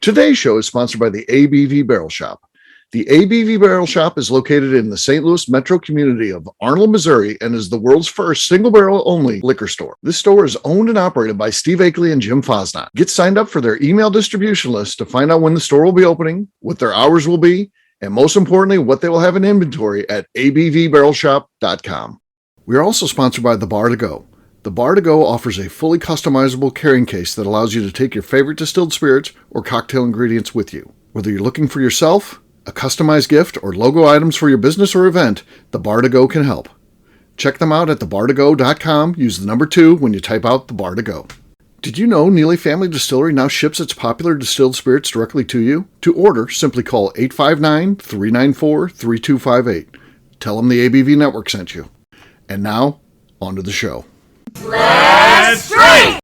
Today's show is sponsored by the ABV Barrel Shop. The ABV Barrel Shop is located in the St. Louis metro community of Arnold, Missouri, and is the world's first single barrel only liquor store. This store is owned and operated by Steve Kailee and Jim Fosnot. Get signed up for their email distribution list to find out when the store will be opening, what their hours will be, and most importantly, what they will have in inventory at abvbarrelshop.com. We are also sponsored by The Bar to Go. The Bar to Go offers a fully customizable carrying case that allows you to take your favorite distilled spirits or cocktail ingredients with you. Whether you're looking for yourself, a customized gift, or logo items for your business or event, The Bar to Go can help. Check them out at thebartogo.com. Use the number 2 when you type out The Bar to Go. Did you know Neely Family Distillery now ships its popular distilled spirits directly to you? To order, simply call 859-394-3258. Tell them the ABV Network sent you. And now, on to the show. Let's drink!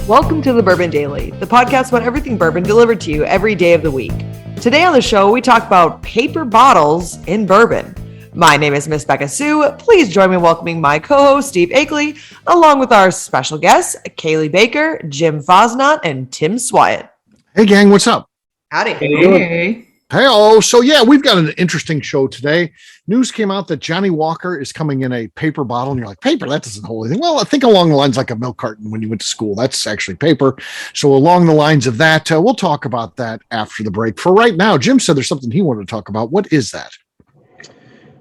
Welcome to the Bourbon Daily, the podcast about everything bourbon delivered to you every day of the week. Today on the show, we talk about paper bottles in bourbon. My name is Miss Beka Sue. Please join me in welcoming my co-host, Steve Kailee, along with our special guests, Cailee Baker, Jim Fosnot, and Tim Swyatt. Hey, gang, what's up? Howdy. Hey. Hey, so yeah, we've got an interesting show today. News came out that Johnnie Walker is coming in a paper bottle, and you're like, paper? That doesn't hold anything. Well, I think along the lines like a milk carton when you went to school. That's actually paper. So along the lines of that, we'll talk about that after the break. For right now, Jim said there's something he wanted to talk about. What is that?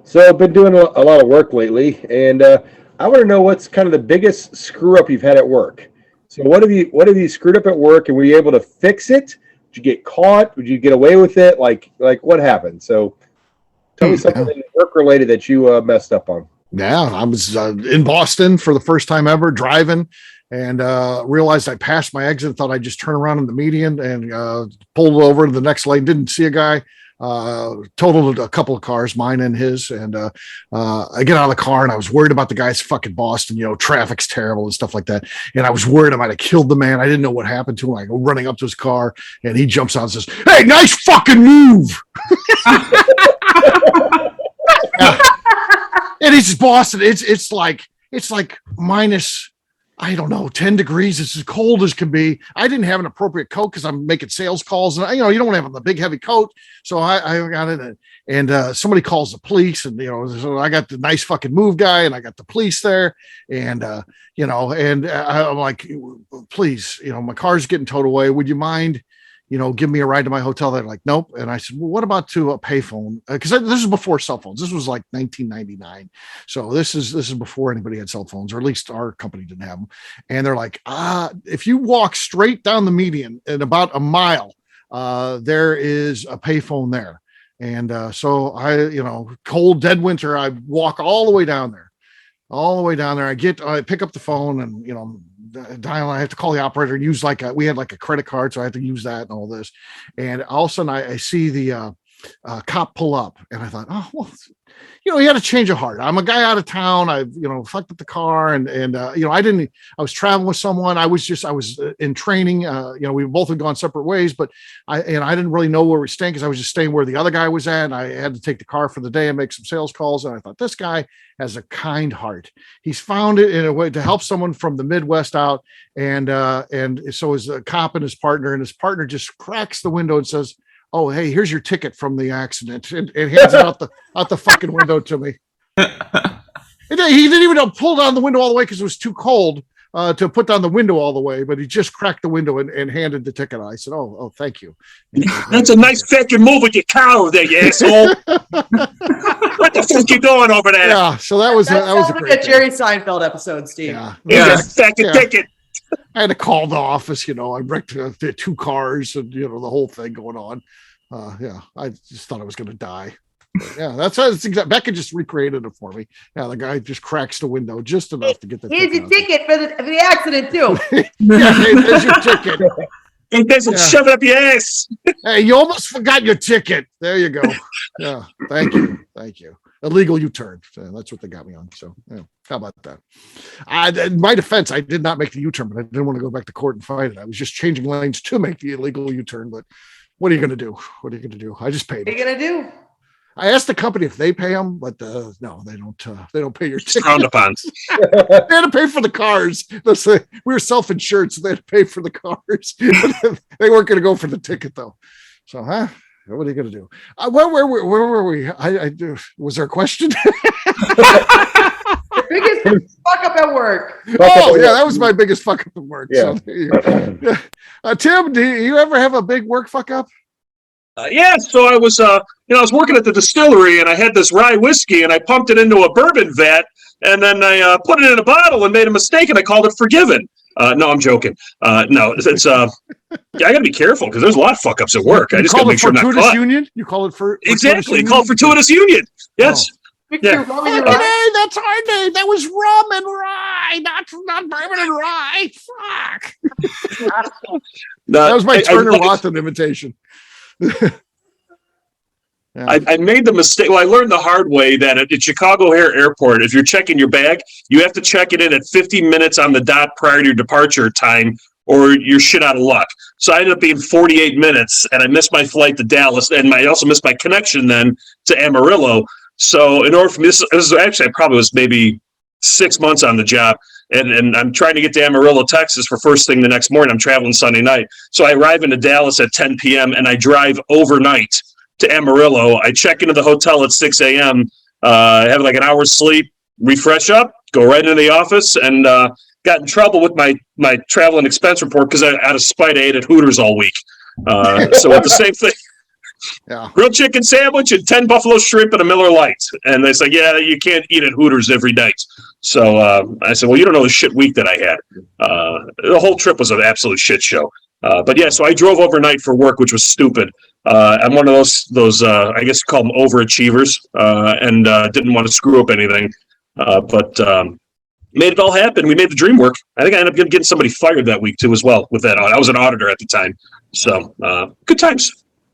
So I've been doing a lot of work lately, and I want to know what's kind of the biggest screw up you've had at work. So what have you screwed up at work, and were you able to fix it? Did you get caught? Would you get away with it? Like what happened? So tell me something work related that you messed up on. Yeah, I was in Boston for the first time ever driving, and realized I passed my exit. Thought I'd just turn around in the median and pulled over to the next lane. Didn't see a guy. Totaled a couple of cars, mine and his. And I get out of the car, and I was worried about the guy's fucking Boston. You know, traffic's terrible and stuff like that. And I was worried I might have killed the man. I didn't know what happened to him. I go running up to his car, and he jumps out and says, "Hey, nice fucking move." Yeah. And it's Boston. It's like minus, I don't know, 10 degrees. It's as cold as can be. I didn't have an appropriate coat because I'm making sales calls, and you don't want to have the big heavy coat. So I got it, and somebody calls the police, and so I got the nice fucking move guy, and I got the police there, and I'm like, please, my car's getting towed away. Would you mind, give me a ride to my hotel? They're like, nope. And I said, well, what about to a payphone? Because this is before cell phones. This was like 1999. So this is before anybody had cell phones, or at least our company didn't have them. And they're like, if you walk straight down the median in about a mile, there is a payphone there. And so I, cold, dead winter, I walk all the way down there. I pick up the phone, and dial. I have to call the operator and use we had a credit card, so I had to use that and all this. And all of a sudden I see the cop pull up, and I thought, oh, well, he had a change of heart. I'm a guy out of town. I fucked up the car, and I was traveling with someone. I was in training. We both had gone separate ways, but I didn't really know where we were staying, because I was just staying where the other guy was at, and I had to take the car for the day and make some sales calls. And I thought, this guy has a kind heart. He's found it in a way to help someone from the Midwest out. And so is the cop and his partner just cracks the window and says, "Oh, hey, here's your ticket from the accident," and hands it out the fucking window to me. He didn't even pull down the window all the way because it was too cold to put down the window all the way, but he just cracked the window and handed the ticket. I said, "Oh, thank you." That's a nice fucking move with your car there, you asshole. What the fuck you doing over there? Yeah, so that was a great like a Jerry Seinfeld episode, Steve. Yeah. Fucking ticket. I had to call the office. I wrecked the 2 cars, and the whole thing going on. I just thought I was going to die. But yeah, that's exactly. Becca just recreated it for me. Yeah, the guy just cracks the window just enough to get the. Here's your ticket for the accident too. Yeah, hey, there's your ticket. It doesn't shove it up your ass. Hey, you almost forgot your ticket. There you go. Yeah, thank you. illegal U-turn. So that's what they got me on. So yeah, how about that? In my defense, I did not make the U-turn, but I didn't want to go back to court and fight it. I was just changing lanes to make the illegal U-turn. But what are you going to do? What are you going to do? I just paid. What are you going to do? I asked the company if they pay them, but no, they don't. They don't pay your ticket. Frowned upon. They had to pay for the cars. We were self-insured, so they had to pay for the cars. They weren't going to go for the ticket, though. So, what are you going to do? Where were we? Was there a question? Your biggest fuck up at work. Oh, yeah, that was my biggest fuck up at work. Yeah. So, Tim, do you ever have a big work fuck up? Yeah, so I was, I was working at the distillery, and I had this rye whiskey, and I pumped it into a bourbon vat, and then I put it in a bottle and made a mistake, and I called it Forgiven. No, I'm joking. No, it's I got to be careful because there's a lot of fuck ups at work. I just got to make sure I'm not caught. Union? You call it for exactly? You call it Fortuitous Union. Yes. Oh. Yeah. That's our name. That was rum and rye, not bourbon and rye. Fuck. No, that was my Turner Watson invitation. Yeah. I made the mistake. Well, I learned the hard way that at Chicago O'Hare Airport, if you're checking your bag, you have to check it in at 50 minutes on the dot prior to your departure time, or you're shit out of luck. So I ended up being 48 minutes, and I missed my flight to Dallas, and I also missed my connection then to Amarillo. So in order for me, this was actually, I probably was maybe 6 months on the job. And I'm trying to get to Amarillo, Texas for first thing the next morning. I'm traveling Sunday night. So I arrive into Dallas at 10 p.m. and I drive overnight to Amarillo. I check into the hotel at 6 a.m., have like an hour's sleep, refresh up, go right into the office, and got in trouble with my travel and expense report because out of spite I ate at Hooters all week. So with the same thing. Yeah. Grilled chicken sandwich and 10 buffalo shrimp and a Miller Lite. And they said, yeah, you can't eat at Hooters every night. So I said, well, you don't know the shit week that I had. The whole trip was an absolute shit show. But yeah, so I drove overnight for work, which was stupid. I'm one of those I guess you call them overachievers, and didn't want to screw up anything. But made it all happen. We made the dream work. I think I ended up getting somebody fired that week too as well with that. I was an auditor at the time. So good times.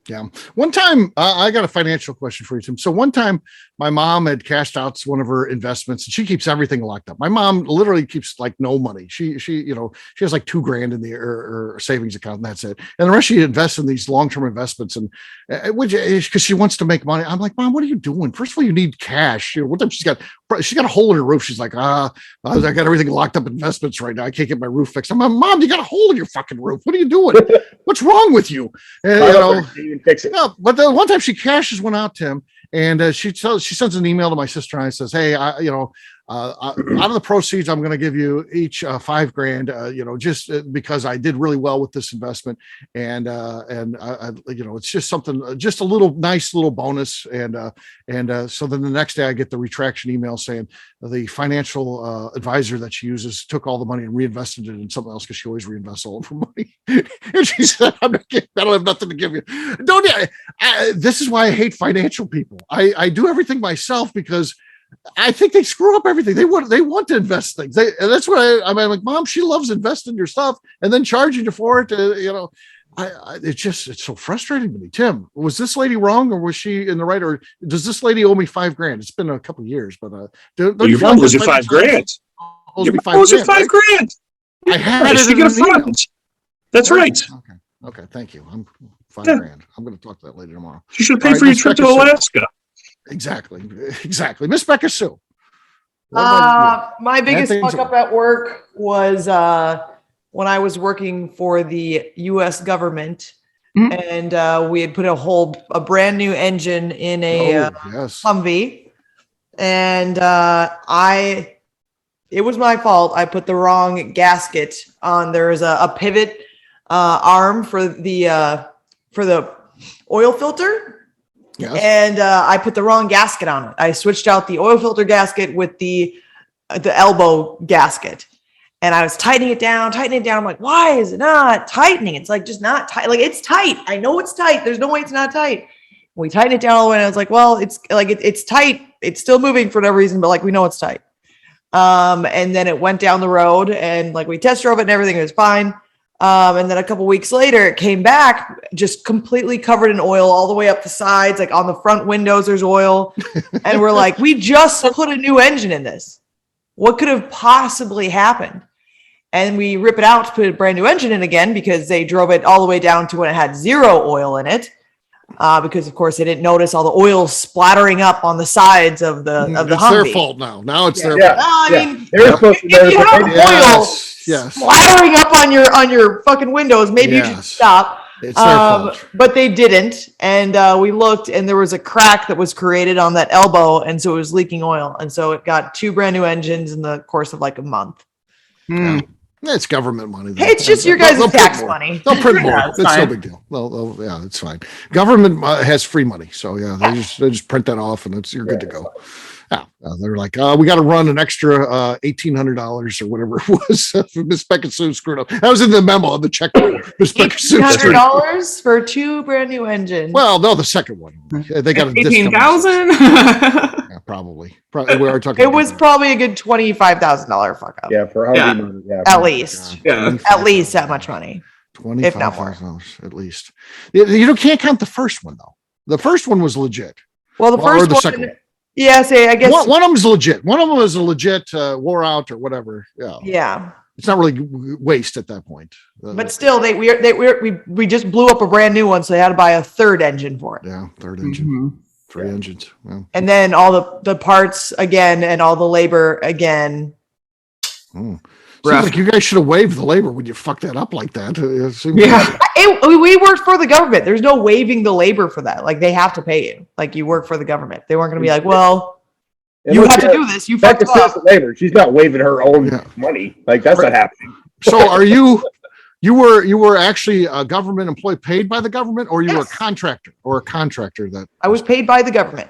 Yeah. One time, I got a financial question for you, Tim. So one time, my mom had cashed out one of her investments, and she keeps everything locked up. My mom literally keeps like no money. She has like $2,000 in her savings account, and that's it. And the rest she invests in these long-term investments, and which is because she wants to make money. I'm like, Mom, what are you doing? First of all, you need cash. One time she's got a hole in her roof. She's like, I got everything locked up in investments right now. I can't get my roof fixed. I'm like, Mom, you got a hole in your fucking roof. What are you doing? What's wrong with you? And, fix it. Yeah, but the one time she cashes one out, Tim, and she sends an email to my sister and I says, hey, out of the proceeds, I'm going to give you each $5,000, just because I did really well with this investment. And it's just something, just a nice little bonus. And so then the next day I get the retraction email saying the financial advisor that she uses took all the money and reinvested it in something else because she always reinvests all of her money. And she said, I don't have nothing to give you. This is why I hate financial people. I do everything myself because I think they screw up everything. They want to invest things. And that's what I'm like, Mom, she loves investing your stuff and then charging you for it. It's so frustrating to me. Tim, was this lady wrong or was she in the right? Or does this lady owe me $5,000? It's been a couple of years, but your mom owes you $5,000. Your mom owes you $5,000. I had it in an email. That's right. Okay. Thank you. I'm $5,000. I'm going to talk to that lady tomorrow. You should pay for your trip to Alaska. Exactly. Miss Beka Sue. My biggest fuck up at work was when I was working for the U.S. government, and we had put a brand new engine in a Humvee, and it was my fault. I put the wrong gasket on. There is a pivot arm for the oil filter. Yes. And I put the wrong gasket on it. I switched out the oil filter gasket with the elbow gasket, and I was tightening it down. I'm like, why is it not tightening? It's like just not tight. Like it's tight. I know it's tight. There's no way it's not tight. We tightened it down all the way, and I was like, well, it's like it's tight. It's still moving for no reason, but like we know it's tight. And then it went down the road, and like we test drove it and everything. It was fine. And then a couple weeks later, it came back just completely covered in oil all the way up the sides. Like on the front windows, there's oil. And we're like, we just put a new engine in this. What could have possibly happened? And we rip it out to put a brand new engine in again because they drove it all the way down to when it had 0 oil in it. Because of course they didn't notice all the oil splattering up on the sides of the Humvee. It's their fault now. Now it's their fault. I mean, They're supposed to if you have oil Yes. splattering up on your fucking windows, maybe you should stop. It's their fault. But they didn't, and we looked, and there was a crack that was created on that elbow, and so it was leaking oil, and so it got 2 brand new engines in the course of like a month. Yeah. It's government money. Hey, it's just your guys' tax money. They'll print more. Yeah, it's no big deal. Yeah, it's fine. Government has free money, so yeah, they just print that off, and you're good to go. Yeah, they're like, we got to run an extra $1,800 or whatever it was. Miss Beka Sue screwed up. That was in the memo on the check. Miss Beka Sue $1,800 for 2 brand new engines. Well, no, the second one. They got a discount. 18,000. Yeah, probably. We are talking. It was probably a good $25,000 fuck up. Yeah, for how many, At least. Yeah. At least that much money. If not more. $25,000 at least. You can't count the first one though. The first one was legit. Well, the second one. Yeah, I guess one of them is legit. One of them is a legit wore out or whatever. Yeah. It's not really waste at that point. But still, we just blew up a brand new one, so they had to buy a 3rd engine for it. Yeah, 3rd engine. Mm-hmm. 3 engines. Yeah. And then all the parts again and all the labor again. Seems like you guys should have waived the labor when you fucked that up like that. We worked for the government. There's no waiving the labor for that. Like they have to pay you. Like you work for the government. They weren't going to be like, well, you have to do this. You fucked up. Labor. She's not waiving her own money. Like that's not happening. So are you were actually a government employee paid by the government, or you were a contractor that I was paid by the government.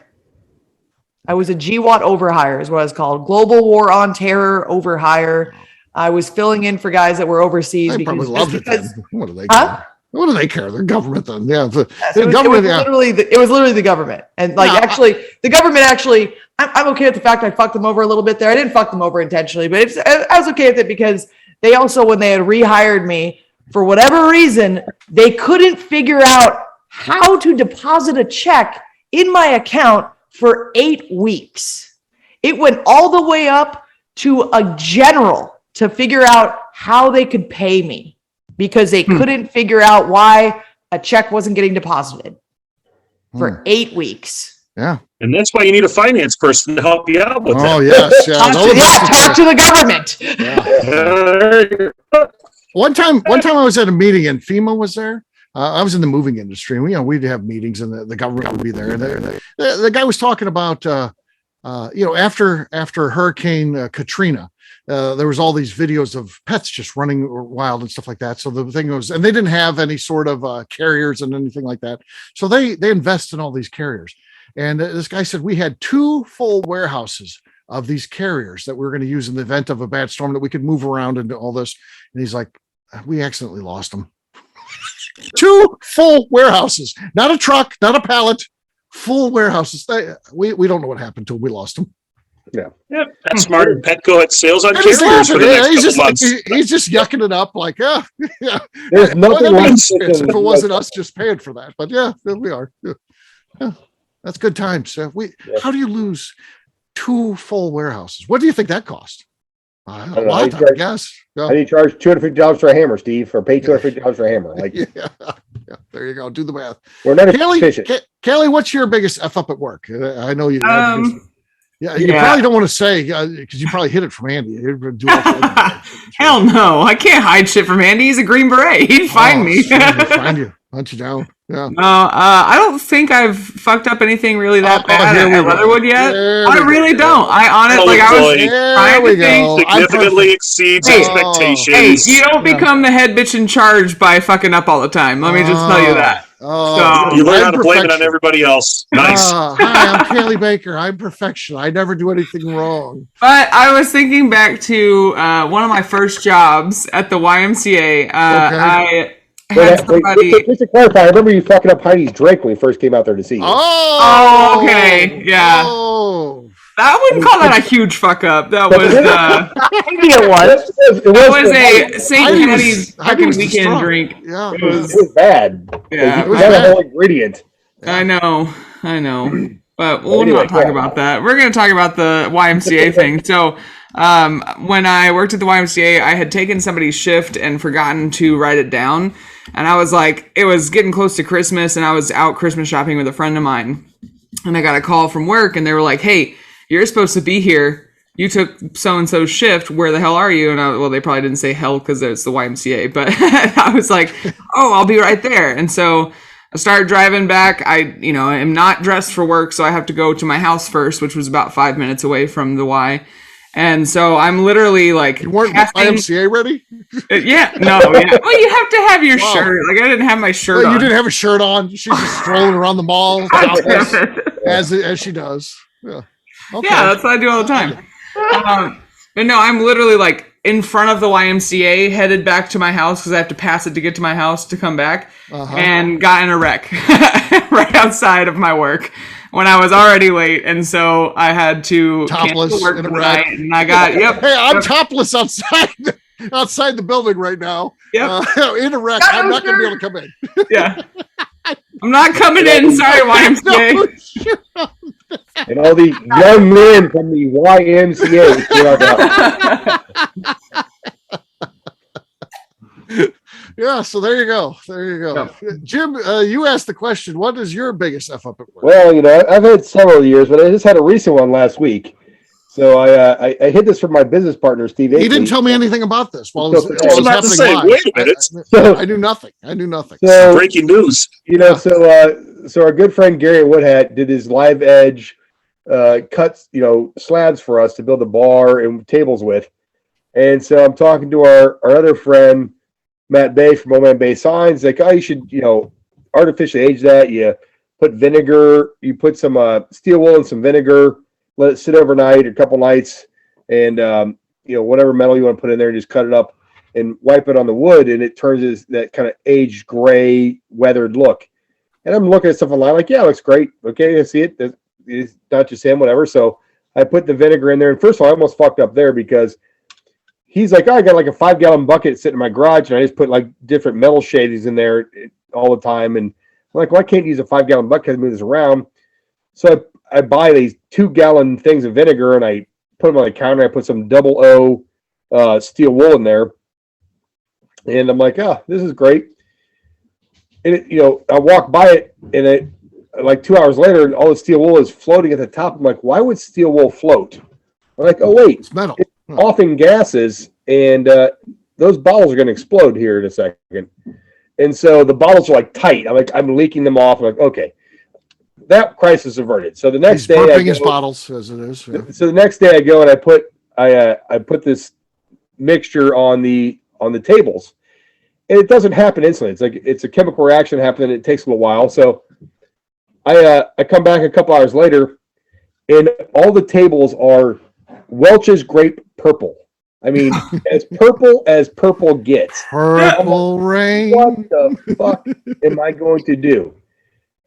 I was a GWAT overhire is what it's called. Global War on Terror overhire. I was filling in for guys that were overseas. They probably loved it then. What do they care? Huh? What do they care? They're government then. Yeah. It was literally the government. And the government actually, I'm okay with the fact I fucked them over a little bit there. I didn't fuck them over intentionally, but I was okay with it because they also, when they had rehired me, for whatever reason, they couldn't figure out how to deposit a check in my account for 8 weeks. It went all the way up to a general to figure out how they could pay me because they couldn't figure out why a check wasn't getting deposited for 8 weeks. Yeah. And that's why you need a finance person to help you out with that. Oh, yes. Talk to the government. Yeah. One time I was at a meeting and FEMA was there. I was in the moving industry, and we'd have meetings, and the government would be there. And the guy was talking about, after Hurricane Katrina, there was all these videos of pets just running wild and stuff like that. So the thing was, and they didn't have any sort of carriers and anything like that. So they invest in all these carriers. And this guy said we had 2 full warehouses of these carriers that we were going to use in the event of a bad storm that we could move around and do all this. And he's like, we accidentally lost them. 2 full warehouses, not a truck, not a pallet, full warehouses. We don't know what happened till we lost them. Yeah. Yep. That's smart. Petco had sales on And carriers for the next he's couple months. he's just yucking it up like, yeah. There's nothing Well, like if it wasn't us just paying for that, but yeah, there we are. Yeah. That's good times. How do you lose 2 full warehouses? What do you think that cost? A lot, I guess. How do you charge $250 for a hammer, Steve, or pay $250 for a hammer? Like, yeah, there you go. Do the math. We're not Cailee, efficient. Cailee, what's your biggest F up at work? I know you. You probably don't want to say because you probably hit it from Andy. Hell no, I can't hide shit from Andy. He's a Green Beret. He'd find me. He'll find you, hunt you down. Yeah. No, I don't think I've fucked up anything really that bad at Leatherwood yet. I really don't. I honestly, I was trying to think. Significantly exceeds expectations. Hey, you don't become the head bitch in charge by fucking up all the time. Let me just tell you that. So, you learn how to blame it on everybody else. Nice. Hi, I'm Cailee Baker. I'm perfection. I never do anything wrong. But I was thinking back to one of my first jobs at the YMCA. I had somebody. Just to clarify, I remember you fucking up Heidi's Drake when we first came out there to see you. Oh, okay, yeah. Oh. I wouldn't call that a huge fuck up. That was Maybe it was. It was a St. Patty's fucking weekend drink. Yeah, it was bad. Yeah, it was a whole ingredient. I know. But we'll not talk about that. We're going to talk about the YMCA thing. So when I worked at the YMCA, I had taken somebody's shift and forgotten to write it down. And I was like, it was getting close to Christmas, and I was out Christmas shopping with a friend of mine. And I got a call from work, and they were like, hey, you're supposed to be here. You took so-and-so's shift. Where the hell are you? And they probably didn't say hell because it's the YMCA. But I was like, oh, I'll be right there. And so I started driving back. I am not dressed for work, so I have to go to my house first, which was about 5 minutes away from the Y. And so I'm literally like, you weren't YMCA ready? Yeah, no, yeah. Well, you have to have your shirt. Like I didn't have my shirt on. You didn't have a shirt on. She's just strolling around the mall as she does. Yeah. Okay. Yeah, that's what I do all the time. But no, I'm literally like in front of the YMCA, headed back to my house because I have to pass it to get to my house to come back, and got in a wreck right outside of my work when I was already late, and so I had to topless work in a wreck. And I got Hey, I'm topless outside the building right now. Yep. In a wreck. I'm not going to be able to come in. Yeah. I'm not coming in. Sorry, YMCA. And all the young men from the YMCA. Yeah, so there you go. Yeah. Jim, you asked the question, what is your biggest F up at work? Well, I've had several years, but I just had a recent one last week. So I hid this from my business partner, Steve. He didn't tell me anything about this while it was happening live. Wait a minute. I knew nothing. So, breaking news. So our good friend Gary Woodhat did his live edge cuts, slabs for us to build a bar and tables with. And so I'm talking to our other friend, Matt Bay from Old Man Bay Signs, like, oh, you should, artificially age that. You put vinegar, you put some steel wool and some vinegar, let it sit overnight or a couple nights, and whatever metal you want to put in there, and just cut it up and wipe it on the wood, and it turns that kind of aged gray weathered look. And I'm looking at stuff online like, yeah, it looks great. Okay, I see it. It's not just him, whatever. So I put the vinegar in there, and first of all, I almost fucked up there because he's like, oh, I got like a 5-gallon bucket sitting in my garage, and I just put like different metal shadings in there all the time. And I'm like, well, I can't use a 5-gallon bucket to move this around. So I buy these 2-gallon things of vinegar, and I put them on the counter. I put some 00 steel wool in there, and I'm like, oh, this is great. And I walk by it, and like 2 hours later, all the steel wool is floating at the top. I'm like, why would steel wool float? I'm like, oh wait, it's metal. It's offing gases, and those bottles are going to explode here in a second. And so the bottles are like tight. I'm leaking them off. I'm like, okay, that crisis averted. So the next day, burping his bottles as it is. Yeah. So the next day, I go and I put this mixture on the tables, and it doesn't happen instantly. It's a chemical reaction happening. It takes a little while. So I come back a couple hours later, and all the tables are Welch's grape purple. I mean, as purple gets. Purple rain. What the fuck am I going to do?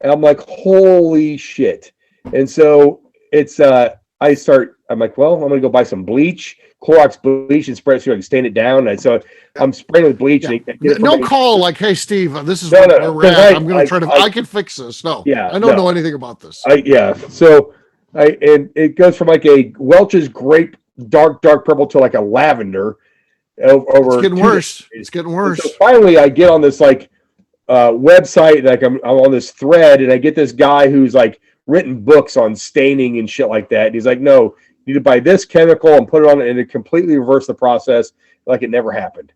And I'm like, holy shit. And so I'm like, well, I'm going to go buy some bleach, Clorox bleach, and spray it so I can stain it down. And so I'm spraying with bleach. Yeah. No call like, hey, Steve, this is where we're at. I'm going to try to, I can fix this. No, I don't know anything about this. So and it goes from like a Welch's grape dark purple to like a lavender. Over it's getting worse. So finally, I get on this website, like I'm on this thread, and I get this guy who's like written books on staining and shit like that. And he's like, no, you need to buy this chemical and put it on it, and it completely reverse the process like it never happened.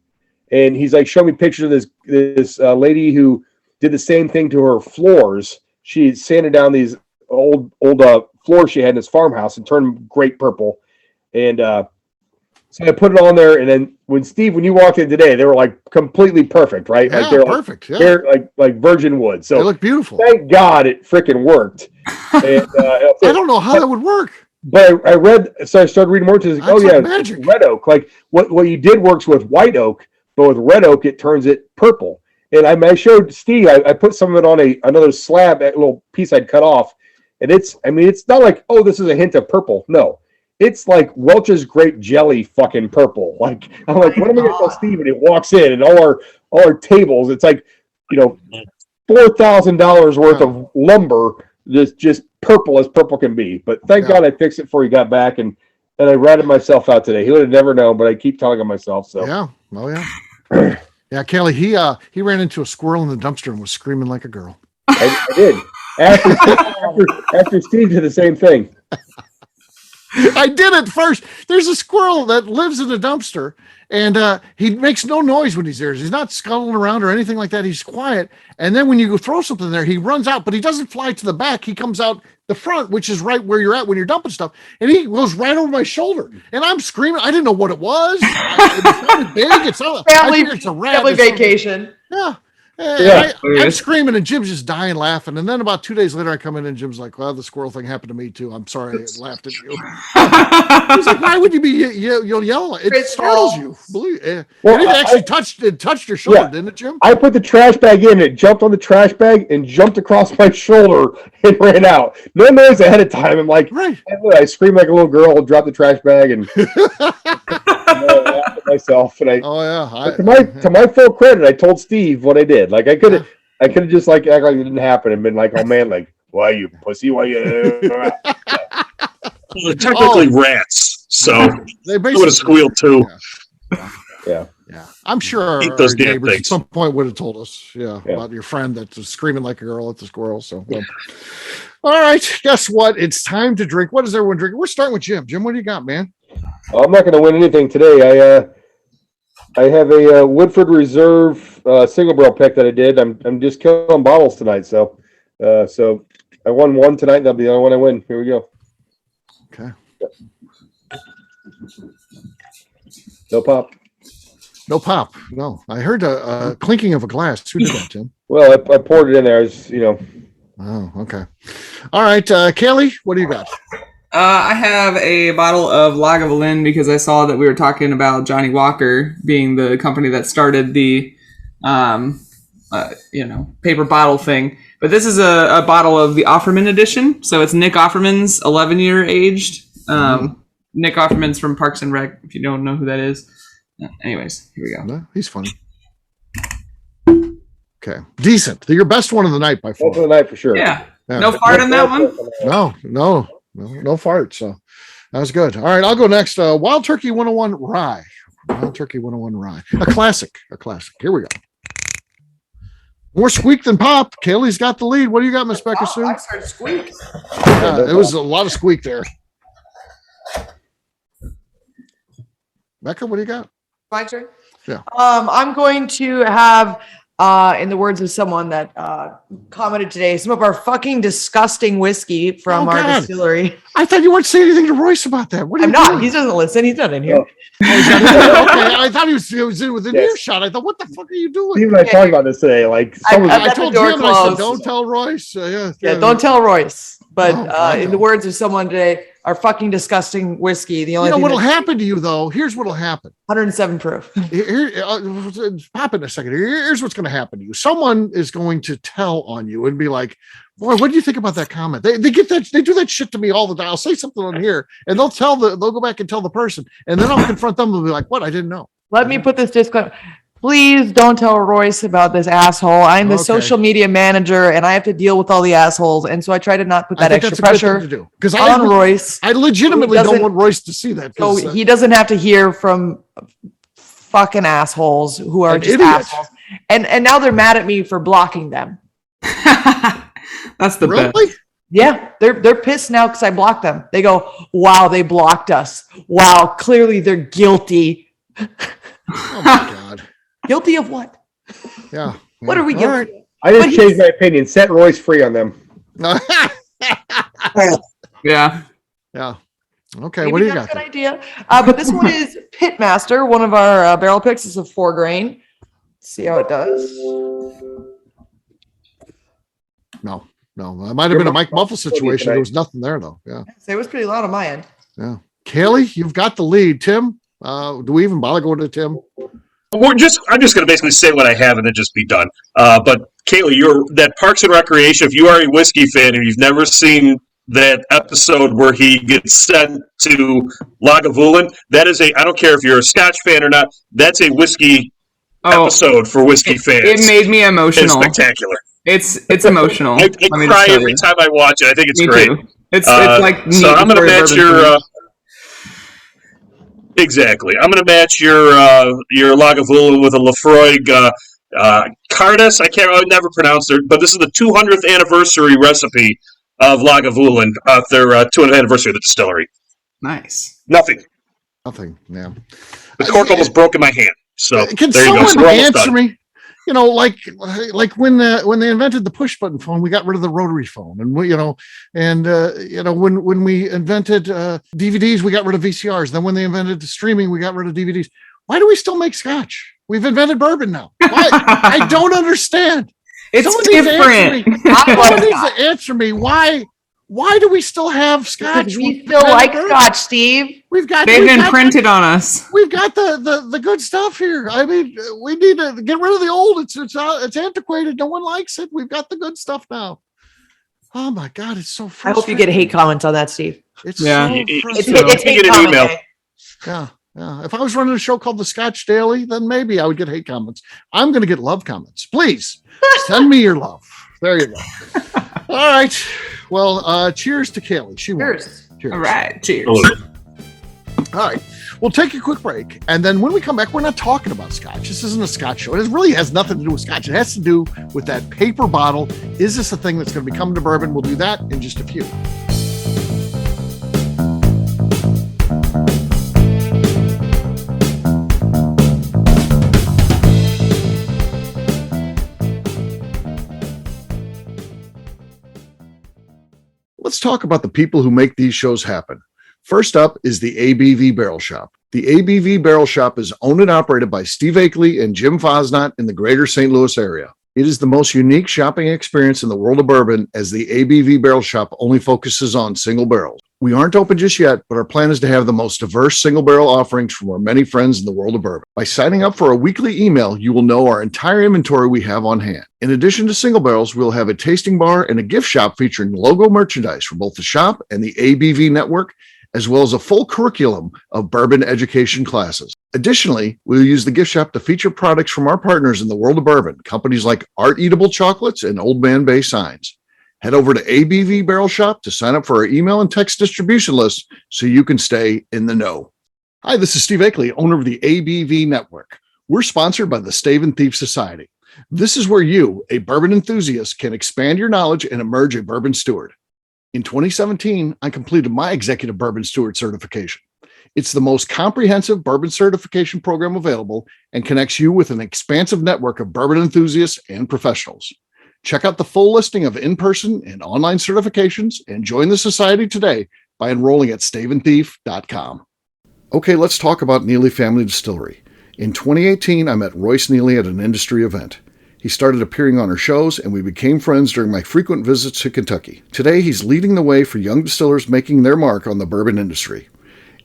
And he's like, show me pictures of this lady who did the same thing to her floors. She sanded down these old floors she had in this farmhouse and turned them grape purple. And so I put it on there, and then when you walked in today, they were like completely perfect, right? Yeah, like they're perfect. They're like virgin wood. So they look beautiful. Thank God it freaking worked. And, I don't know how that would work. But I started reading more to this. Oh yeah, magic. Red oak. Like what you did works with white oak, but with red oak it turns it purple. And I showed Steve. I put some of it on another slab, a little piece I'd cut off, And it's not like, oh, this is a hint of purple. No, it's like Welch's grape jelly fucking purple. Like, I'm like, what am I going to tell Steve when he walks in and all our tables? It's like, $4,000 worth of lumber, just purple as purple can be. But thank God I fixed it before he got back, and I ratted myself out today. He would have never known, but I keep telling him myself. So yeah, oh yeah, yeah. Kaylee, he ran into a squirrel in the dumpster and was screaming like a girl. I did after Steve did the same thing. I did it first. There's a squirrel that lives in the dumpster, and he makes no noise when he's there. He's not scuttling around or anything like that. He's quiet. And then when you go throw something there, he runs out, but he doesn't fly to the back. He comes out the front, which is right where you're at when you're dumping stuff. And he goes right over my shoulder. And I'm screaming. I didn't know what it was. It sounded big. I think it's a rat. Family vacation. Yeah. I'm screaming and Jim's just dying laughing. And then about 2 days later, I come in and Jim's like, well, the squirrel thing happened to me too. I'm sorry I laughed at you. He's like, why would you be you'll yell? It startles you. Believe it. Well, it actually touched your shoulder, didn't it, Jim? I put the trash bag in, it jumped on the trash bag and jumped across my shoulder and ran out. No noise ahead of time. I'm like, right. I screamed like a little girl, dropped the trash bag and laughed at myself. And to my full credit, I told Steve what I did. Like I could have just like act like it didn't happen and been like, oh man, like, why you pussy? Why you? Well, they're technically rats, so they would have squealed too. Yeah. I'm sure eat those damn neighbors things. at some point would have told us, about your friend that was screaming like a girl at the squirrel. So, all right, guess what? It's time to drink. What is everyone drinking? We're starting with Jim. Jim, what do you got, man? I'm not going to win anything today. I have a Woodford Reserve single barrel pick that I did. I'm just killing bottles tonight, so I won one tonight. That'll be the only one I win. Here we go. Okay. No pop. No pop. No, I heard a clinking of a glass. Who did that, Tim? Well, I poured it in there. Oh, okay. All right, Kaylee, what do you got? I have a bottle of Lagavulin because I saw that we were talking about Johnnie Walker being the company that started the, paper bottle thing. But this is a bottle of the Offerman edition. So it's Nick Offerman's 11-year aged. Nick Offerman's from Parks and Rec, if you don't know who that is. Anyways, here we go. No, he's funny. Okay. Decent. Your best one of the night by far. One of the night for sure. Yeah. No fart in that one? No fart. So that was good. All right, I'll go next. Wild Turkey 101 Rye. Wild Turkey 101 Rye. A classic. Here we go. More squeak than pop. Kaylee's got the lead. What do you got, Miss Beka Sue? I started squeak. Yeah, it was a lot of squeak there. Becca, what do you got? My turn? Yeah. I'm going to have, in the words of someone that commented today, some of our fucking disgusting whiskey from our distillery. I thought you weren't saying anything to Royce about that. What are you doing? He doesn't listen. He's not in here. Okay, I thought he was in within earshot. I thought, what the fuck are you doing? Steve and I talked about this today. Like, I told Jim, I said, don't tell Royce. Don't tell Royce. But in the words of someone today, our fucking disgusting whiskey. The only thing what'll happen to you though. Here's what'll happen. 107 proof. Pop in a second. Here's what's going to happen to you. Someone is going to tell on you and be like, "Boy, what do you think about that comment?" They get that. They do that shit to me all the time. I'll say something on here, and they'll go back and tell the person, and then I'll confront them and be like, "What? I didn't know." Let me put this disclaimer. Please don't tell Royce about this asshole. I'm the social media manager and I have to deal with all the assholes. And so I try to not put that extra pressure on Royce. I legitimately don't want Royce to see that. So he doesn't have to hear from fucking assholes who are just assholes. And now they're mad at me for blocking them. That's the best. Yeah, they're pissed now because I blocked them. They go, wow, they blocked us. Wow, clearly they're guilty. Oh my God. Guilty of what? Yeah. What are we guilty of? I just changed my opinion. Set Royce free on them. Yeah. Okay, Maybe what do you got? That's a good idea. But this one is Pitmaster, one of our barrel picks. It's a 4 grain. Let's see how it does. No. It might have been a Mike Muffle situation. There was nothing there though. Yeah. So it was pretty loud on my end. Yeah. Kaylee, you've got the lead. Tim, do we even bother going to Tim? I'm just going to basically say what I have and then just be done. But Cailee, that Parks and Recreation, if you are a whiskey fan and you've never seen that episode where he gets sent to Lagavulin, that is I don't care if you're a Scotch fan or not, that's a whiskey episode for whiskey fans. It made me emotional. It's spectacular. It's emotional. I cry every time I watch it. I think it's me great. Too. It's like so I'm going to match your exactly. I'm going to match your Lagavulin with a Lafroig Cartons. I never pronounced it, but this is the 200th anniversary recipe of Lagavulin, their 200th anniversary of the distillery. Nice. Nothing. Yeah. The cork almost broke in my hand. So can there you go. someone So answer me? You know, like when they invented the push button phone, we got rid of the rotary phone, and when we invented DVDs, we got rid of VCRs. Then when they invented the streaming, we got rid of DVDs. Why do we still make Scotch? We've invented bourbon now. Why? I don't understand. It's different. Someone needs to answer me. Why do we still have Scotch? Because we still like Scotch, Steve. They've been printed on us. We've got the good stuff here. I mean, we need to get rid of the old. It's antiquated. No one likes it. We've got the good stuff now. Oh my God, it's so frustrating. I hope you get hate comments on that, Steve. It's so frustrating. It's get an email. Yeah. If I was running a show called The Scotch Daily, then maybe I would get hate comments. I'm going to get love comments. Please send me your love. There you go. All right. Well, cheers to Cailee. Cheers. All right. Cheers. All right. We'll take a quick break. And then when we come back, we're not talking about Scotch. This isn't a Scotch show. It really has nothing to do with Scotch. It has to do with that paper bottle. Is this a thing that's going to be coming to bourbon? We'll do that in just a few. Let's talk about the people who make these shows happen. First up is the ABV Barrel Shop. The ABV Barrel Shop is owned and operated by Steve Akeley and Jim Fosnot in the greater St. Louis area. It is the most unique shopping experience in the world of bourbon, as the ABV Barrel Shop only focuses on single barrels. We aren't open just yet, but our plan is to have the most diverse single barrel offerings from our many friends in the world of bourbon. By signing up for a weekly email, you will know our entire inventory we have on hand. In addition to single barrels, we'll have a tasting bar and a gift shop featuring logo merchandise for both the shop and the ABV network, as well as a full curriculum of bourbon education classes. Additionally, we'll use the gift shop to feature products from our partners in the world of bourbon, companies like Art Eatable Chocolates and Old Man Bay Signs. Head over to ABV Barrel Shop to sign up for our email and text distribution list so you can stay in the know. Hi, this is Steve Akeley, owner of the ABV Network. We're sponsored by the Stave and Thief Society. This is where you, a bourbon enthusiast, can expand your knowledge and emerge a bourbon steward. In 2017, I completed my Executive Bourbon Steward certification. It's the most comprehensive bourbon certification program available and connects you with an expansive network of bourbon enthusiasts and professionals. Check out the full listing of in-person and online certifications and join the society today by enrolling at staveandthief.com. Okay, let's talk about Neely Family Distillery. In 2018, I met Royce Neely at an industry event. He started appearing on our shows, and we became friends during my frequent visits to Kentucky. Today, he's leading the way for young distillers making their mark on the bourbon industry.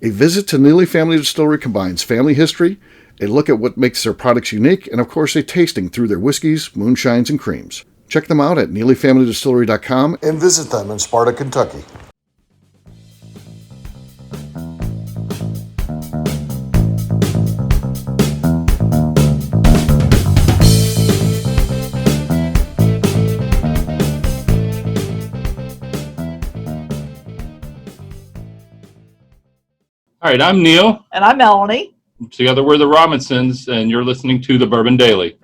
A visit to Neely Family Distillery combines family history, a look at what makes their products unique, and of course, a tasting through their whiskeys, moonshines, and creams. Check them out at NeelyFamilyDistillery.com and visit them in Sparta, Kentucky. All right, I'm Neil. And I'm Melanie. Together we're the Robinsons, and you're listening to the Bourbon Daily.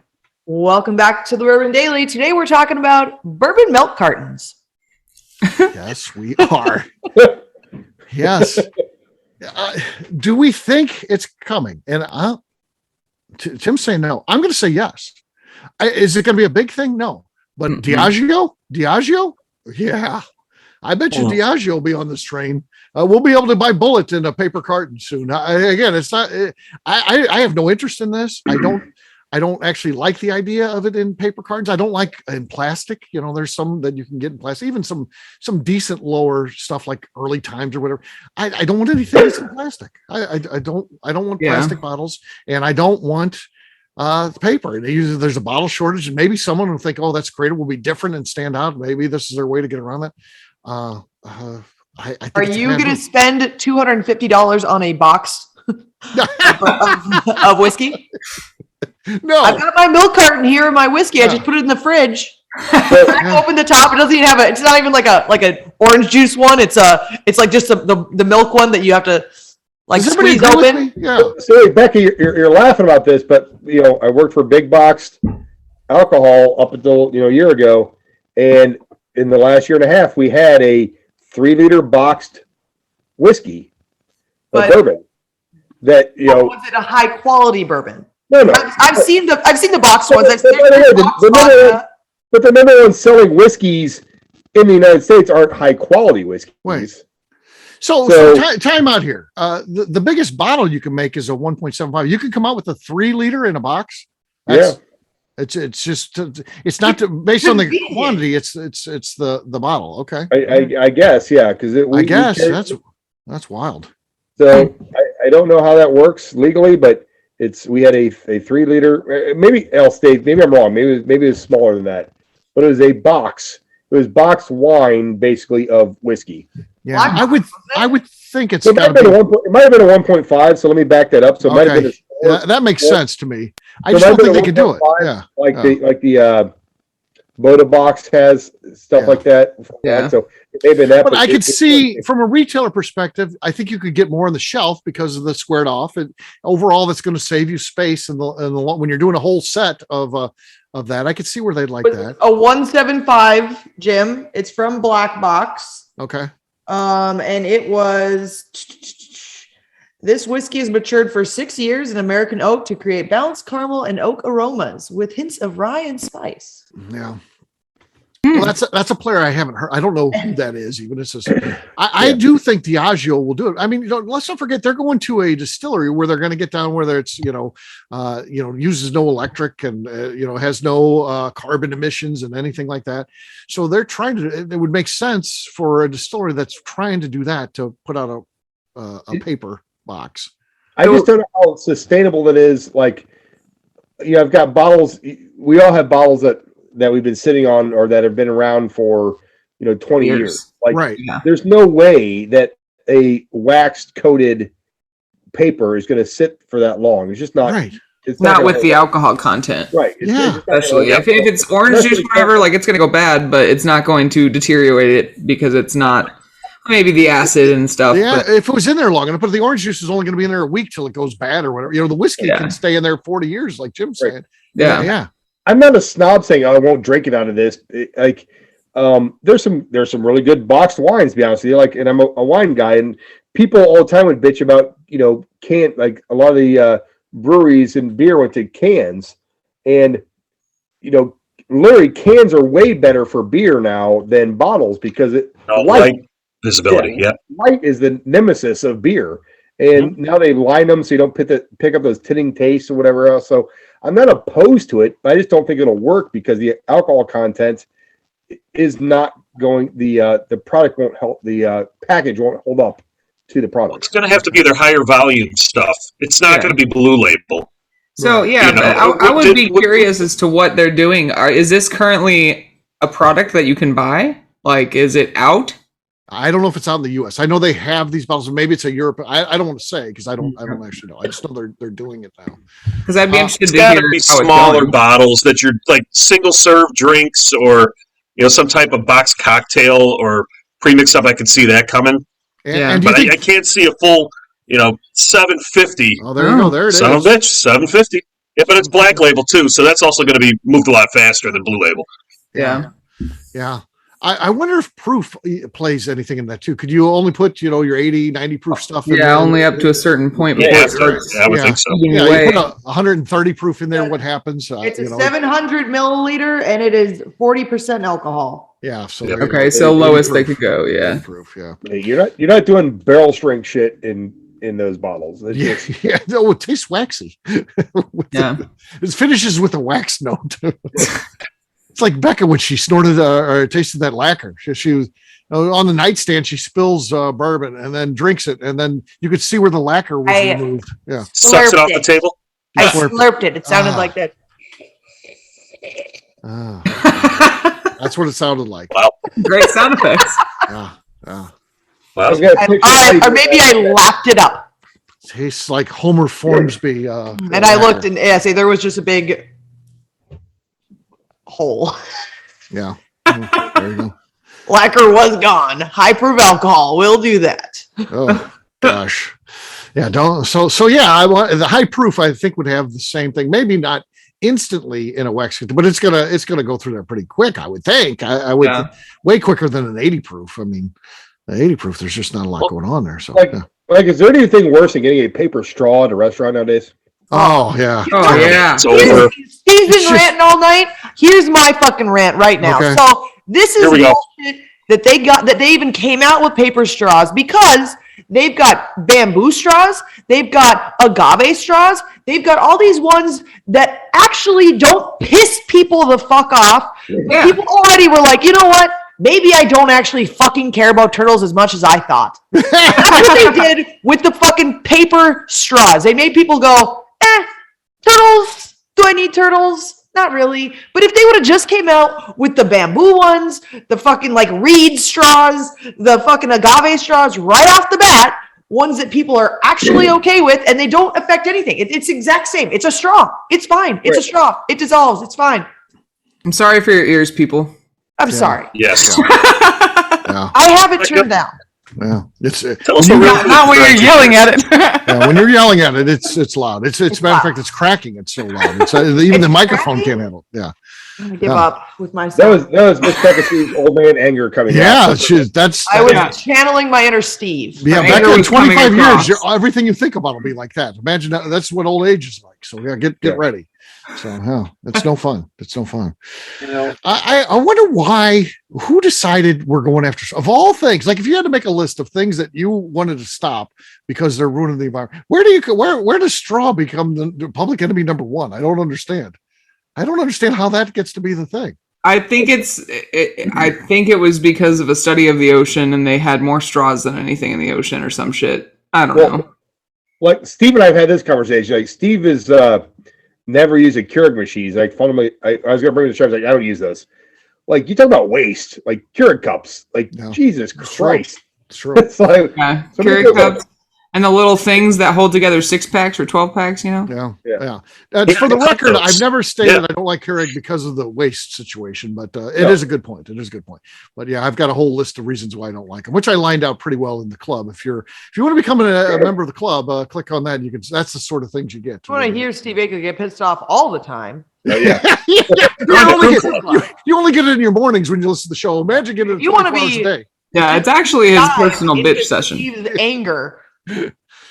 Welcome back to the Bourbon Daily. Today we're talking about bourbon milk cartons. Yes, we are. Yes. Do we think it's coming? And Tim's saying no. I'm going to say yes. Is it going to be a big thing? No. But Diageo? Yeah. I bet you Diageo will be on this train. We'll be able to buy Bullet in a paper carton soon. Again, it's not. I have no interest in this. I don't actually like the idea of it in paper cartons. I don't like in plastic. You know, there's some that you can get in plastic, even some decent lower stuff like Early Times or whatever. I don't want anything that's in plastic. I don't want plastic bottles, and I don't want paper. And there's a bottle shortage, and maybe someone will think, oh, that's great. It will be different and stand out. Maybe this is their way to get around that. I think Are you going to spend $250 on a box of whiskey? No. I've got my milk carton here in my whiskey. I just put it in the fridge. I open the top. It doesn't even have it's not even like an orange juice one. It's like just the milk one that you have to like squeeze open. Yeah. So Becca, you're laughing about this, but I worked for big boxed alcohol up until a year ago, and in the last year and a half, we had a 3-liter boxed whiskey or bourbon that was it a high quality bourbon? No. I've seen the box ones. But the number one selling whiskeys in the United States aren't high quality whiskeys. Wait. So time out here. The biggest bottle you can make is a 1.75. You can come out with a 3-liter in a box. It's just it's not based on the quantity. It's the bottle. Okay. I guess because that's wild. So I don't know how that works legally, but we had a 3-liter. Maybe maybe I'm wrong. Maybe it was smaller than that. But it was a box. It was boxed wine, basically, of whiskey. Yeah, I would think it might have been a 1.5. So let me back that up. So it might have been that makes sense to me. I just don't think they could do it. Yeah, the Boda box has stuff like that. Yeah. So maybe that. But I could see from a retailer perspective, I think you could get more on the shelf because of the squared off. And overall, that's going to save you space in the when you're doing a whole set of that. I could see where they'd like that. A 175, Jim. It's from Black Box. Okay. And it was. This whiskey is matured for 6 years in American oak to create balanced caramel and oak aromas with hints of rye and spice. Yeah. Well, that's a player I haven't heard. I don't know who that is. Even I do think Diageo will do it. I mean, let's not forget they're going to a distillery where they're going to get down where it's uses no electric and has no carbon emissions and anything like that. So they're trying to. It would make sense for a distillery that's trying to do that to put out a paper box. I just don't know how sustainable that is. Like, I've got bottles. We all have bottles that we've been sitting on or that have been around for 20 years. Like, right. There's no way that a waxed coated paper is going to sit for that long. It's just not. Right. It's not with the alcohol content. Right. Especially if it's orange juice or whatever, like it's going to go bad, but it's not going to deteriorate it because it's not. Maybe the acid and stuff. Yeah, if it was in there long enough, but the orange juice is only going to be in there a week till it goes bad or whatever. The whiskey can stay in there 40 years, like Jim said. Yeah. I'm not a snob saying I won't drink it out of this. There's some really good boxed wines, to be honest with you. And I'm a wine guy, and people all the time would bitch about like a lot of the breweries and beer went to cans, and literally cans are way better for beer now than bottles because light visibility. Light is the nemesis of beer, and now they line them so you don't pick up those tinning tastes or whatever else. So I'm not opposed to it, but I just don't think it'll work because the alcohol content is not going. The product won't help. The package won't hold up to the product. It's going to have to be their higher volume stuff. It's not going to be Blue Label. So I would be curious as to what they're doing. Is this currently a product that you can buy? Like, is it out? I don't know if it's out in the U.S. I know they have these bottles, and maybe it's a Europe. I don't want to say because I don't actually know. I just know they're doing it now. Because I'd be interested to hear. Be smaller bottles that you're like single serve drinks or some type of box cocktail or premix stuff. I could see that coming. But I can't see a full 750. Oh, there you go. There it is. Son of a bitch, 750. Yeah, but it's Black Label too, so that's also going to be moved a lot faster than Blue Label. Yeah. I wonder if proof plays anything in that too. Could you only put, your 80, 90 proof stuff in there? Only up to a certain point. Before it starts. I would think so. Yeah, you put 130 proof in there, what happens? It's a 700 milliliter and it is 40% alcohol. Yeah. So so lowest they could go. Yeah. Proof, You're not doing barrel strength shit in those bottles. No, it tastes waxy. It finishes with a wax note. It's like Becca when she snorted or tasted that lacquer. She was on the nightstand. She spills bourbon and then drinks it, and then you could see where the lacquer was removed. Yeah, sucks it off the table. I slurped it. It sounded like that. That's what it sounded like. Wow. Great sound effects. Wow. Or maybe I lapped it up. Tastes like Homer Formsby. And I looked and say there was just a big hole. Yeah. There you go. Lacquer was gone. High proof alcohol will do that. Oh gosh. Yeah. So yeah. I want the high proof. I think would have the same thing. Maybe not instantly in a wax, but it's gonna go through there pretty quick. I would think. I would way quicker than an 80 proof. I mean, the 80 proof. There's just not a lot going on there. So is there anything worse than getting a paper straw at a restaurant nowadays? Oh yeah. Oh yeah. It's over. Steve's been ranting all night. Here's my fucking rant right now. Okay. So this is bullshit that they got, that they even came out with paper straws, because they've got bamboo straws, they've got agave straws, they've got all these ones that actually don't piss people the fuck off. Yeah. People already were like, you know what? Maybe I don't actually fucking care about turtles as much as I thought. That's what they did with the fucking paper straws. They made people go, turtles, do I need turtles? Not really. But if they would have just came out with the bamboo ones, the fucking like reed straws, the fucking agave straws right off the bat, ones that people are actually okay with, and they don't affect anything. It's exact same. It's a straw. It's fine. It's a straw. It dissolves. It's fine. I'm sorry for your ears, people. I'm sorry. Yes. Yeah. I have it turned down. Yeah. It's Tell us what really Not when you're yelling at it. yeah, when you're yelling at it, it's loud. It's matter of fact, it's cracking. It's so loud. It's even the microphone can't handle it. Yeah. I'm gonna give up with myself. That was Miss Beka Sue's old man anger coming out. Yeah, I was channeling my inner Steve. Yeah, My back anger in was coming 25 across. years, everything you think about will be like that. Imagine that's what old age is like. So yeah, get ready. So yeah, it's no fun. It's no fun. You know, I wonder who decided we're going after, of all things, like if you had to make a list of things that you wanted to stop because they're ruining the environment, where does straw become the public enemy number one? I don't understand. I don't understand how that gets to be the thing. I think I think it was because of a study of the ocean, and they had more straws than anything in the ocean or some shit. I don't know. Like Steve and I have had this conversation. Like Steve is never used a Keurig machine. He's like, fundamentally, I was gonna bring the show. I was like, I don't use those. Like you talk about waste, like Keurig cups. Like Jesus Christ, It's true. it's like Keurig cups and the little things that hold together 6-packs or 12-packs. You know. Yeah. For the record, I've never stated I don't like Keurig because of the waste situation, but it is a good point. It is a good point. But yeah, I've got a whole list of reasons why I don't like them, which I lined out pretty well in the club. If you want to become a member of the club, click on that. And that's the sort of things you get. When I hear Steve Baker get pissed off all the time. You only get it in your mornings when you listen to the show. Imagine getting it. You want to be? Day. Yeah, it's actually his personal bitch session. Steve's anger.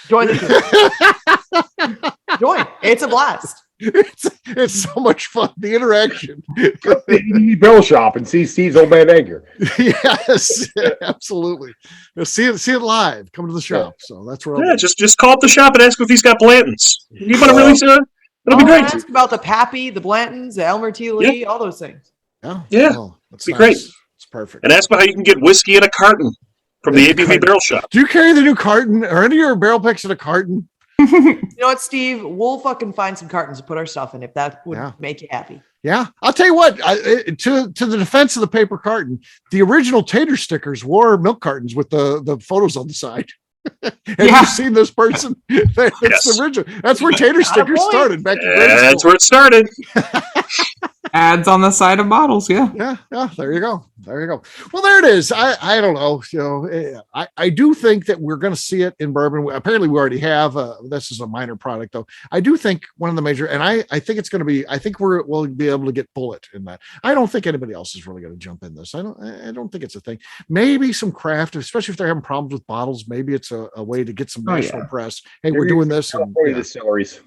Join the join. It's a blast. It's so much fun. The interaction. the ABV Barrel Shop and see Steve's old man anger. Yes, absolutely. See it live. Come to the shop. So that's where. Just call up the shop and ask if he's got Blantons. You want to really say it? It'll be great. Ask about the Pappy, the Blantons, the Elmer T. Lee, all those things. Yeah. That's be great. It's perfect. And ask about how you can get whiskey in a carton from the ABV Barrel Shop. Do you carry the new carton or any of your barrel picks in a carton? You know what, Steve? We'll fucking find some cartons to put our stuff in if that would make you happy. Yeah, I'll tell you what. To the defense of the paper carton, the original tater stickers were milk cartons with the photos on the side. Have you seen this person? That's the original. That's where tater stickers started back in grade school. That's where it started. Ads on the side of bottles. Yeah. There you go. Well, there it is. I don't know. I do think that we're going to see it in bourbon. Apparently, we already have. This is a minor product, though. I do think one of the major, and I think it's going to be. I think we'll be able to get bullet in that. I don't think anybody else is really going to jump in this. I don't think it's a thing. Maybe some craft, especially if they're having problems with bottles. Maybe it's a way to get some national press. Hey, we're doing this. California distilleries.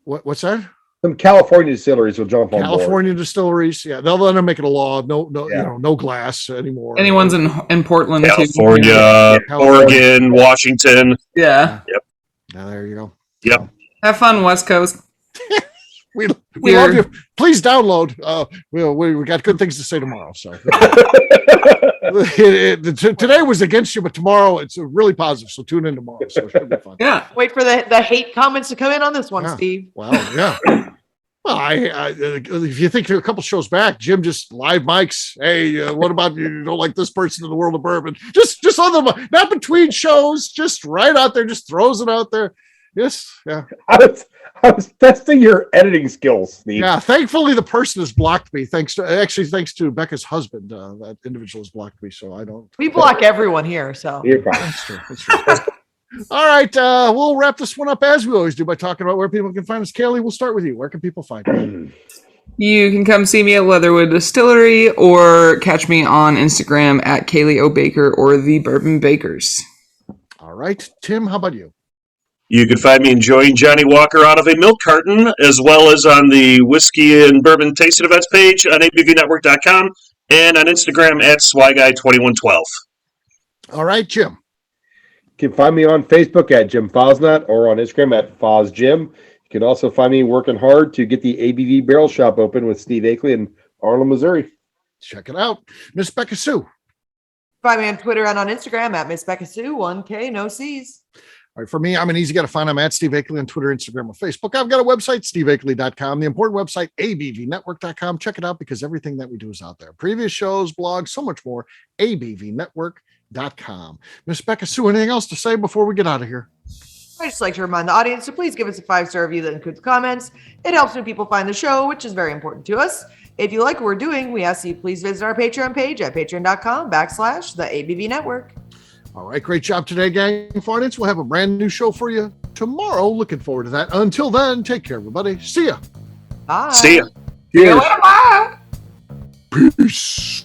What's that? Some California distilleries will jump on California distilleries. Yeah, they'll let them make it a law. No glass anymore. Anyone's in Portland, California, Oregon, Washington. Yeah. Yep. Now there you go. Yep. Have fun, West Coast. We We love you. Please download. We got good things to say tomorrow. So today was against you, but tomorrow it's really positive. So tune in tomorrow. So it should be fun. Yeah. Wait for the hate comments to come in on this one, Yeah. Steve. Wow. Yeah. Well, I if you think a couple shows back, Jim just live mics. Hey, what about you don't like this person in the world of bourbon? Just on the not between shows, just right out there, just throws it out there. Yes, yeah. I was testing your editing skills, Steve. Yeah, thankfully the person has blocked me. Thanks to Beka's husband. That individual has blocked me, so I don't. We block everyone here, so. You're fine. That's true. That's true. All right, we'll wrap this one up as we always do by talking about where people can find us. Kaylee, we'll start with you. Where can people find you? You can come see me at Leatherwood Distillery or catch me on Instagram at Cailee O. Baker or The Bourbon Bakers. All right, Tim, how about you? You can find me enjoying Johnnie Walker out of a milk carton, as well as on the Whiskey and Bourbon Tasting Events page on abvnetwork.com and on Instagram at SwyGuy2112. All right, Jim. You can find me on Facebook at Jim Fosnot or on Instagram at FosJim. You can also find me working hard to get the ABV Barrel Shop open with Steve Akeley in Arlen, Missouri. Check it out. Miss Beka Sue. Find me on Twitter and on Instagram at Miss Beka Sue, 1K, no C's. All right, for me, I'm an easy guy to find. I'm at Steve Akeley on Twitter, Instagram, or Facebook. I've got a website, steveakeley.com, the important website, abvnetwork.com. Check it out because everything that we do is out there. Previous shows, blogs, so much more, abvnetwork.com. Miss Beka Sue, anything else to say before we get out of here? I just like to remind the audience to please give us a 5-star review that includes comments. It helps when people find the show, which is very important to us. If you like what we're doing, we ask you please visit our Patreon page at patreon.com/the ABV Network. All right, great job today, gang. Audience, we'll have a brand new show for you tomorrow. Looking forward to that. Until then, take care, everybody. See ya. Bye. See ya. Cheers. Bye. Peace.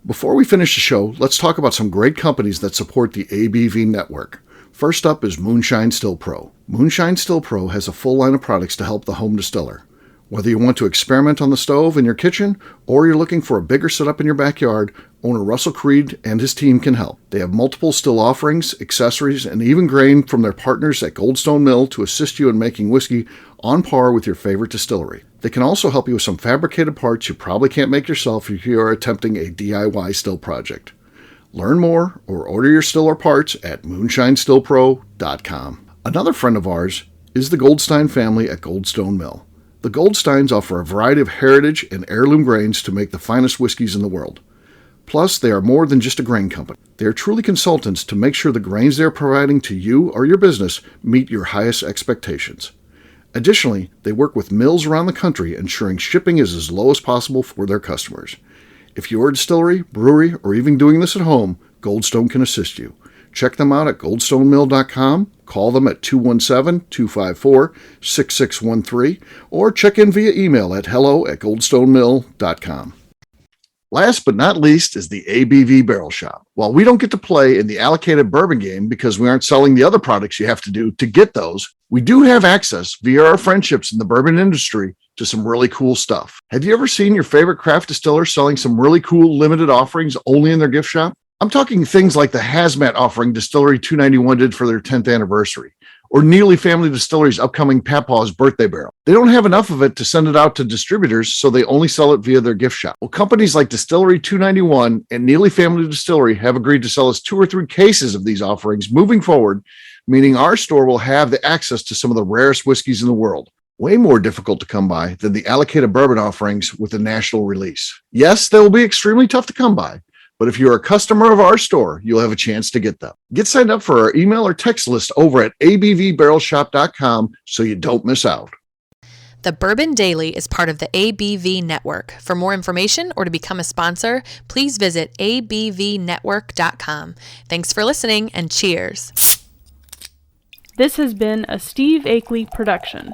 Before we finish the show, let's talk about some great companies that support the ABV network. First up is Moonshine Still Pro. Moonshine Still Pro has a full line of products to help the home distiller. Whether you want to experiment on the stove in your kitchen or you're looking for a bigger setup in your backyard, owner Russell Creed and his team can help. They have multiple still offerings, accessories, and even grain from their partners at Goldstone Mill to assist you in making whiskey on par with your favorite distillery. They can also help you with some fabricated parts you probably can't make yourself if you are attempting a DIY still project. Learn more or order your still or parts at moonshinestillpro.com. Another friend of ours is the Goldstein family at Goldstone Mill. The Goldsteins offer a variety of heritage and heirloom grains to make the finest whiskeys in the world. Plus, they are more than just a grain company. They are truly consultants to make sure the grains they are providing to you or your business meet your highest expectations. Additionally, they work with mills around the country, ensuring shipping is as low as possible for their customers. If you're a distillery, brewery, or even doing this at home, Goldstone can assist you. Check them out at goldstonemill.com, call them at 217-254-6613, or check in via email at hello@goldstonemill.com. Last but not least is the ABV Barrel Shop. While we don't get to play in the allocated bourbon game because we aren't selling the other products you have to do to get those, we do have access via our friendships in the bourbon industry to some really cool stuff. Have you ever seen your favorite craft distiller selling some really cool limited offerings only in their gift shop? I'm talking things like the hazmat offering Distillery 291 did for their 10th anniversary, or Neely Family Distillery's upcoming Papaw's birthday barrel. They don't have enough of it to send it out to distributors, so they only sell it via their gift shop. Well, companies like Distillery 291 and Neely Family Distillery have agreed to sell us 2 or 3 cases of these offerings moving forward, meaning our store will have the access to some of the rarest whiskeys in the world. Way more difficult to come by than the allocated bourbon offerings with a national release. Yes, they will be extremely tough to come by, but if you're a customer of our store, you'll have a chance to get them. Get signed up for our email or text list over at abvbarrelshop.com so you don't miss out. The Bourbon Daily is part of the ABV Network. For more information or to become a sponsor, please visit abvnetwork.com. Thanks for listening and cheers. This has been a Steve Akeley production.